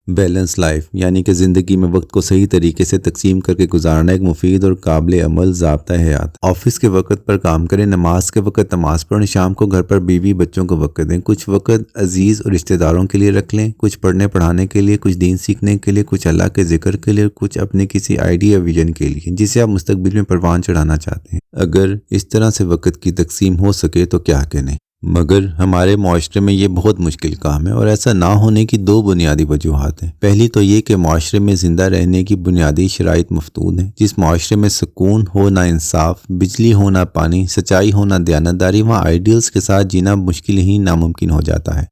Balance life یعنی کہ زندگی میں وقت کو صحیح طریقے سے تقسیم کر کے گزارنا ایک مفید اور قابل عمل ضابطہ حیات۔ آفس کے وقت پر کام کریں، نماز کے وقت نماز پڑھیں، شام کو گھر پر بیوی بچوں کو وقت دیں، کچھ وقت عزیز اور رشتہ داروں کے لیے رکھ لیں، کچھ پڑھنے پڑھانے کے لیے، کچھ دین سیکھنے کے لیے، کچھ اللہ کے ذکر کے لیے، کچھ اپنے کسی آئیڈیا ویژن کے لیے جسے آپ مستقبل میں پروان چڑھانا چاہتے ہیں۔ اگر اس طرح سے وقت کی تقسیم ہو سکے تو کیا کہنے، مگر ہمارے معاشرے میں یہ بہت مشکل کام ہے، اور ایسا نہ ہونے کی دو بنیادی وجوہات ہیں۔ پہلی تو یہ کہ معاشرے میں زندہ رہنے کی بنیادی شرائط مفتون ہیں۔ جس معاشرے میں سکون ہو نہ انصاف، بجلی ہو نہ پانی، سچائی ہو نہ دیانتداری، وہاں آئیڈیلز کے ساتھ جینا مشکل ہی ناممکن ہو جاتا ہے۔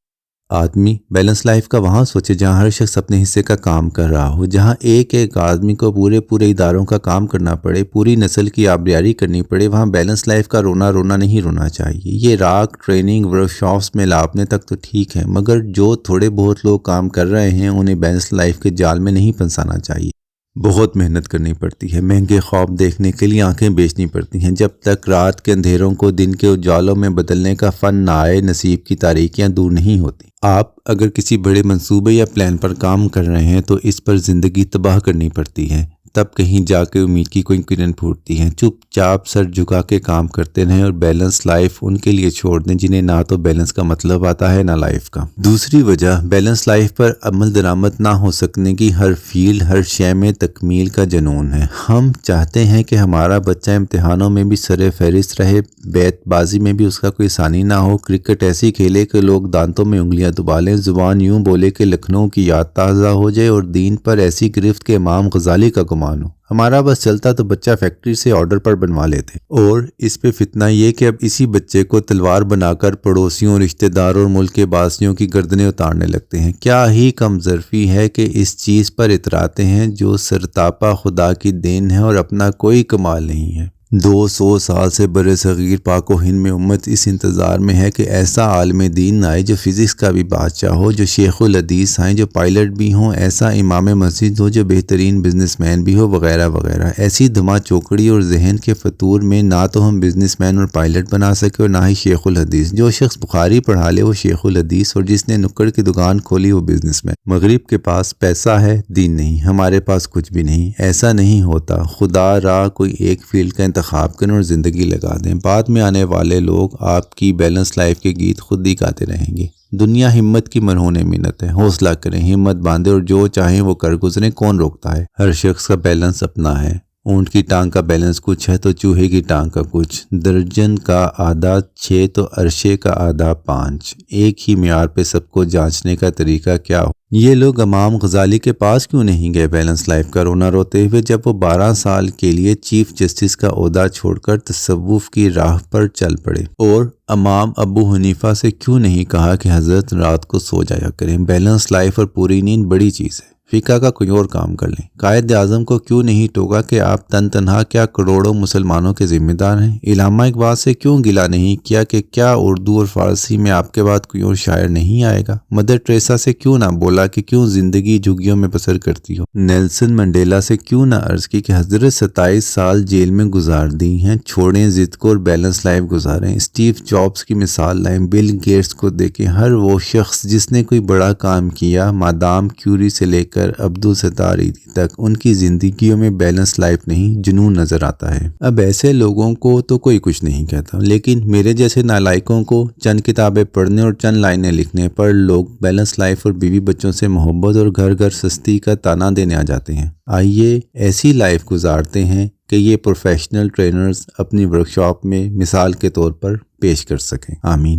آدمی بیلنس لائف کا وہاں سوچے جہاں ہر شخص اپنے حصے کا کام کر رہا ہو، جہاں ایک ایک آدمی کو پورے اداروں کا کام کرنا پڑے، پوری نسل کی آبیاری کرنی پڑے، وہاں بیلنس لائف کا رونا نہیں رونا چاہیے۔ یہ راک ٹریننگ ورکشاپس میں لاپنے تک تو ٹھیک ہے، مگر جو تھوڑے بہت لوگ کام کر رہے ہیں انہیں بیلنس لائف کے جال میں نہیں پھنسانا چاہیے۔ بہت محنت کرنی پڑتی ہے، مہنگے خواب دیکھنے کے لیے آنکھیں بیچنی پڑتی ہیں۔ جب تک رات کے اندھیروں کو دن کے اجالوں میں بدلنے کا فن نہ آئے، نصیب کی تاریکیاں دور نہیں ہوتی۔ آپ اگر کسی بڑے منصوبے یا پلان پر کام کر رہے ہیں تو اس پر زندگی تباہ کرنی پڑتی ہے، تب کہیں جا کے امید کی کوئی کرن پھوٹتی ہے۔ چپ چاپ سر جھکا کے کام کرتے رہیں اور بیلنس لائف ان کے لیے چھوڑ دیں جنہیں نہ تو بیلنس کا مطلب آتا ہے نہ لائف کا۔ دوسری وجہ بیلنس لائف پر عمل درآمد نہ ہو سکنے کی ہر فیلڈ ہر شے میں تکمیل کا جنون ہے۔ ہم چاہتے ہیں کہ ہمارا بچہ امتحانوں میں بھی سر فہرست رہے، بیت بازی میں بھی اس کا کوئی ثانی نہ ہو، کرکٹ ایسی کھیلے کہ لوگ دانتوں میں انگلیاں دبا لیں، زبان یوں بولے کہ لکھنؤ کی یاد تازہ ہو جائے، اور دین پر ایسی گرفت کہ امام غزالی کا گمان ہو۔ ہمارا بس چلتا تو بچہ فیکٹری سے آرڈر پر بنوا لیتے، اور اس پہ فتنہ یہ کہ اب اسی بچے کو تلوار بنا کر پڑوسیوں، رشتہ داروں اور ملک کے باسیوں کی گردنیں اتارنے لگتے ہیں۔ کیا ہی کم ظرفی ہے کہ اس چیز پر اتراتے ہیں جو سرتاپا خدا کی دین ہے اور اپنا کوئی کمال نہیں ہے۔ 200 سال سے بر صغیر پاک و ہند میں امت اس انتظار میں ہے کہ ایسا عالم دین آئے جو فزکس کا بھی بادشاہ ہو، جو شیخ الحدیث آئیں جو پائلٹ بھی ہوں، ایسا امام مسجد ہو جو بہترین بزنس مین بھی ہو، وغیرہ وغیرہ۔ ایسی دھما چوکڑی اور ذہن کے فطور میں نہ تو ہم بزنس مین اور پائلٹ بنا سکے اور نہ ہی شیخ الحدیث۔ جو شخص بخاری پڑھا لے وہ شیخ الحدیث، اور جس نے نکڑ کی دکان کھولی وہ بزنس مین۔ مغرب کے پاس پیسہ ہے، دین نہیں، ہمارے پاس کچھ بھی نہیں۔ ایسا نہیں ہوتا۔ خدا را کوئی ایک فیلڈ کا انتخاب کریں اور زندگی لگا دیں، بعد میں آنے والے لوگ آپ کی بیلنس لائف کے گیت خود ہی گاتے رہیں گے۔ دنیا ہمت کی مرہون منت ہے، حوصلہ کریں، ہمت باندھیں اور جو چاہیں وہ کر گزریں، کون روکتا ہے؟ ہر شخص کا بیلنس اپنا ہے۔ اونٹ کی ٹانگ کا بیلنس کچھ ہے تو چوہے کی ٹانگ کا کچھ، درجن کا آدھا 6 تو عرشے کا آدھا 5، ایک ہی معیار پہ سب کو جانچنے کا طریقہ کیا ہو؟ یہ لوگ امام غزالی کے پاس کیوں نہیں گئے بیلنس لائف کا رونا روتے ہوئے جب وہ 12 سال کے لیے چیف جسٹس کا عہدہ چھوڑ کر تصوف کی راہ پر چل پڑے؟ اور امام ابو حنیفہ سے کیوں نہیں کہا کہ حضرت رات کو سو جایا کریں؟ بیلنس لائف اور پوری نیند بڑی چیز ہے، فقہ کا کوئی اور کام کر لیں۔ قائد اعظم کو کیوں نہیں ٹوکا کہ آپ تنہا کیا کروڑوں مسلمانوں کے ذمہ دار ہیں؟ علامہ اقبال سے کیوں گلہ نہیں کیا کہ کیا اردو اور فارسی میں آپ کے بعد کوئی اور شاعر نہیں آئے گا؟ مدر ٹریسا سے کیوں نہ بولا کہ کیوں زندگی جھگیوں میں بسر کرتی ہو؟ نیلسن منڈیلا سے کیوں نہ عرض کی کہ حضرت 27 سال جیل میں گزار دی ہیں، چھوڑیں ضد کو اور بیلنس لائف گزاریں۔ اسٹیو جابس کی مثال لائیں، بل گیٹس کو دیکھیں، ہر وہ شخص جس نے کوئی بڑا کام کیا، مادام کیوری سے لے کر عبدالستار ایدھی تک، ان کی زندگیوں میں بیلنس لائف نہیں، جنون نظر آتا ہے۔ اب ایسے لوگوں کو تو کوئی کچھ نہیں کہتا، لیکن میرے جیسے نالائقوں کو چند کتابیں پڑھنے اور چند لائنیں لکھنے پر لوگ بیلنس لائف اور بیوی بچوں سے محبت اور گھر گھر سستی کا تانا دینے آ جاتے ہیں۔ آئیے ایسی لائف گزارتے ہیں کہ یہ پروفیشنل ٹرینرز اپنی ورکشاپ میں مثال کے طور پر پیش کر سکیں۔ آمین۔